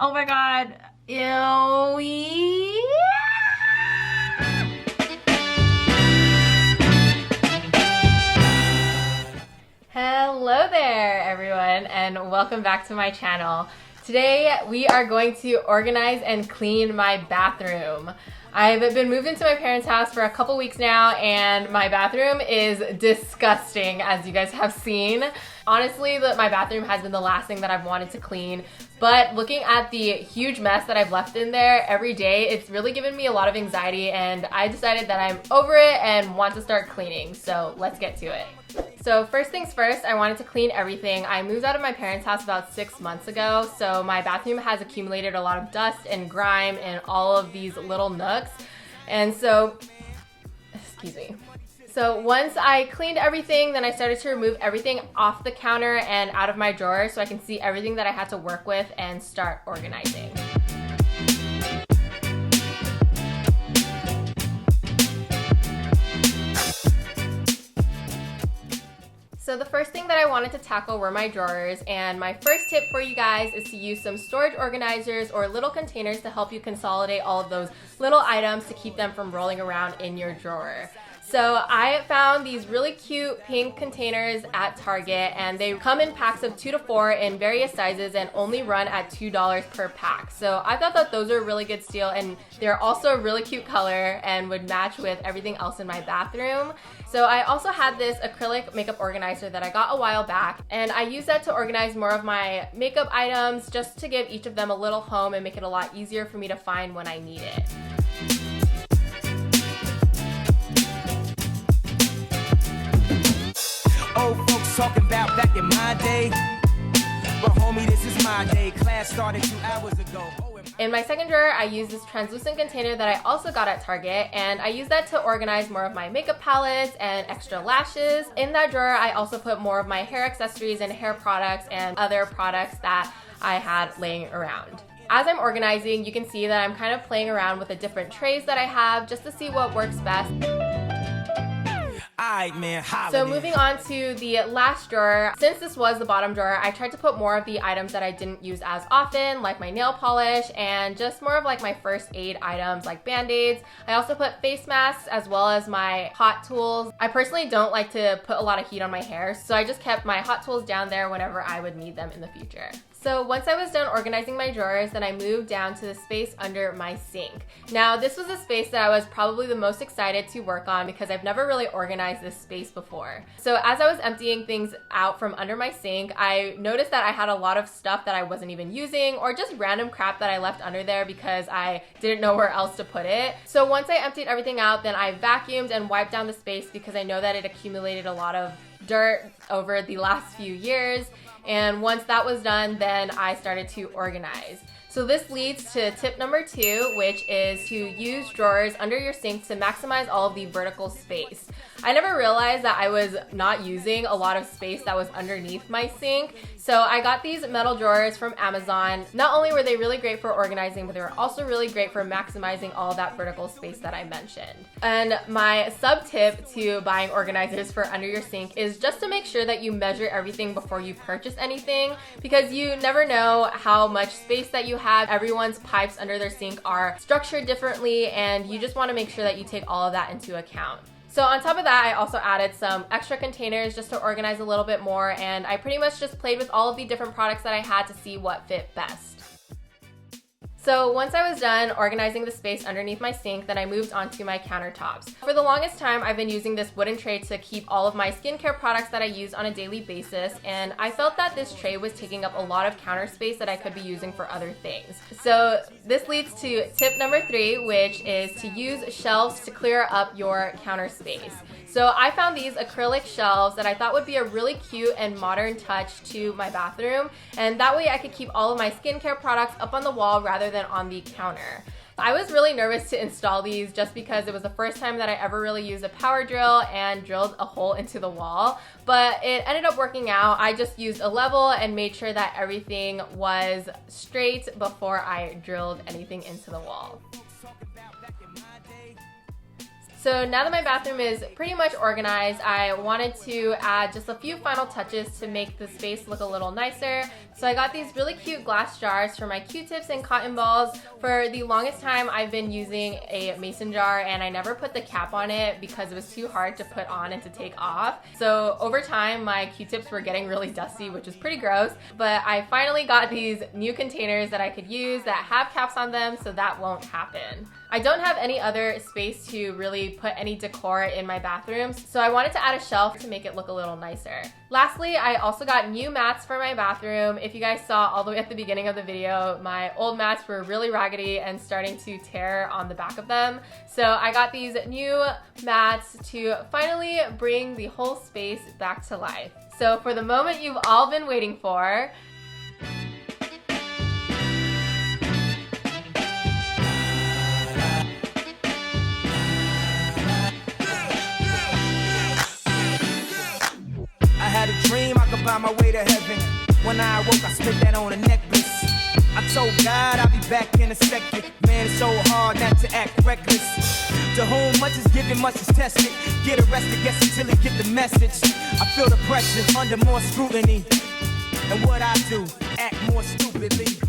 Oh my god. Ew. Hello there, everyone, and welcome back to my channel. Today we are going to organize and clean my bathroom. I've been moved into my parents' house for a couple weeks now, and my bathroom is disgusting, as you guys have seen. Honestly, my bathroom has been the last thing that I've wanted to clean, but looking at the huge mess that I've left in there every day, it's really given me a lot of anxiety, and I decided that I'm over it and want to start cleaning, so let's get to it. So first things first, I wanted to clean everything. I moved out of my parents' house about 6 months ago, so my bathroom has accumulated a lot of dust and grime in all of these little nooks. And so, excuse me. So once I cleaned everything, then I started to remove everything off the counter and out of my drawer so I can see everything that I had to work with and start organizing. So the first thing that I wanted to tackle were my drawers, and my first tip for you guys is to use some storage organizers or little containers to help you consolidate all of those little items to keep them from rolling around in your drawer. So I found these really cute pink containers at Target, and they come in packs of 2 to 4 in various sizes and only run at $2 per pack. So I thought that those are a really good steal, and they're also a really cute color and would match with everything else in my bathroom. So I also had this acrylic makeup organizer that I got a while back, and I use that to organize more of my makeup items just to give each of them a little home and make it a lot easier for me to find when I need it. Old folks talking about back in my day, but homie, this is my day. Class started 2 hours ago. In my second drawer, I use this translucent container that I also got at Target, and I use that to organize more of my makeup palettes and extra lashes. In that drawer, I also put more of my hair accessories and hair products and other products that I had laying around. As I'm organizing, you can see that I'm kind of playing around with the different trays that I have just to see what works best. Alright, man, So moving on to the last drawer, since this was the bottom drawer, I tried to put more of the items that I didn't use as often, like my nail polish and just more of like my first aid items like band-aids. I also put face masks as well as my hot tools. I personally don't like to put a lot of heat on my hair, so I just kept my hot tools down there whenever I would need them in the future. So once I was done organizing my drawers, then I moved down to the space under my sink. Now this was a space that I was probably the most excited to work on because I've never really organized this space before. So as I was emptying things out from under my sink, I noticed that I had a lot of stuff that I wasn't even using or just random crap that I left under there because I didn't know where else to put it. So once I emptied everything out, then I vacuumed and wiped down the space because I know that it accumulated a lot of dirt over the last few years. And once that was done, then I started to organize. So this leads to tip number 2, which is to use drawers under your sink to maximize all of the vertical space. I never realized that I was not using a lot of space that was underneath my sink. So I got these metal drawers from Amazon. Not only were they really great for organizing, but they were also really great for maximizing all that vertical space that I mentioned. And my sub tip to buying organizers for under your sink is just to make sure that you measure everything before you purchase anything, because you never know how much space that you have. Everyone's pipes under their sink are structured differently, and you just want to make sure that you take all of that into account. So on top of that, I also added some extra containers just to organize a little bit more, and I pretty much just played with all of the different products that I had to see what fit best. So once I was done organizing the space underneath my sink, then I moved on to my countertops. For the longest time, I've been using this wooden tray to keep all of my skincare products that I use on a daily basis, and I felt that this tray was taking up a lot of counter space that I could be using for other things. So this leads to tip number 3, which is to use shelves to clear up your counter space. So I found these acrylic shelves that I thought would be a really cute and modern touch to my bathroom, and that way I could keep all of my skincare products up on the wall rather than on the counter. I was really nervous to install these just because it was the first time that I ever really used a power drill and drilled a hole into the wall, but it ended up working out. I just used a level and made sure that everything was straight before I drilled anything into the wall. So now that my bathroom is pretty much organized, I wanted to add just a few final touches to make the space look a little nicer. So I got these really cute glass jars for my Q-tips and cotton balls. For the longest time, I've been using a mason jar and I never put the cap on it because it was too hard to put on and to take off. So over time, my Q-tips were getting really dusty, which is pretty gross. But I finally got these new containers that I could use that have caps on them, so that won't happen. I don't have any other space to really put any decor in my bathrooms, so I wanted to add a shelf to make it look a little nicer. Lastly, I also got new mats for my bathroom. If you guys saw all the way at the beginning of the video, my old mats were really raggedy and starting to tear on the back of them. So I got these new mats to finally bring the whole space back to life. So for the moment you've all been waiting for, I had a dream I could buy my way to heaven. When I awoke, I spit that on a necklace. I told God I'll be back in a second. Man, it's so hard not to act reckless. To whom much is given, much is tested. Get arrested, guess until he get the message. I feel the pressure under more scrutiny. And what I do, act more stupidly.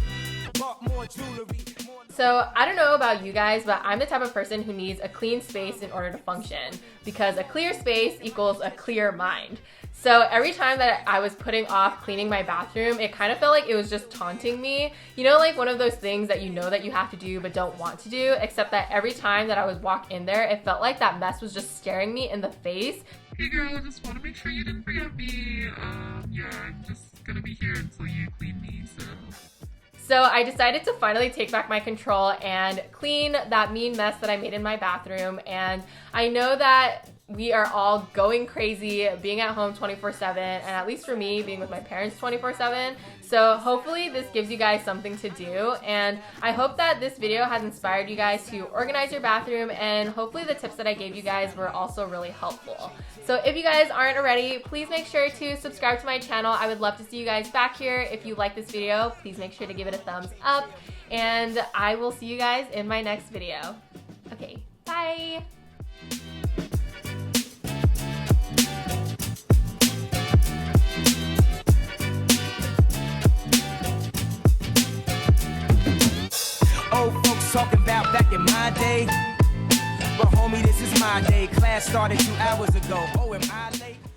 Bought more jewelry. So I don't know about you guys, but I'm the type of person who needs a clean space in order to function, because a clear space equals a clear mind. So every time that I was putting off cleaning my bathroom, it kind of felt like it was just taunting me. You know, like one of those things that you know that you have to do but don't want to do, except that every time that I would walk in there, it felt like that mess was just staring me in the face. Hey girl, I just want to make sure you didn't forget me. Yeah, I'm just gonna be here until you clean me, so... So I decided to finally take back my control and clean that mean mess that I made in my bathroom. And I know that we are all going crazy being at home 24/7, and at least for me, being with my parents 24/7. So hopefully this gives you guys something to do, and I hope that this video has inspired you guys to organize your bathroom, and hopefully the tips that I gave you guys were also really helpful. So if you guys aren't already, please make sure to subscribe to my channel. I would love to see you guys back here. If you like this video, please make sure to give it a thumbs up, and I will see you guys in my next video. Okay, bye! Old folks talking about back in my day. But homie, this is my day. Class started 2 hours ago. Oh, am I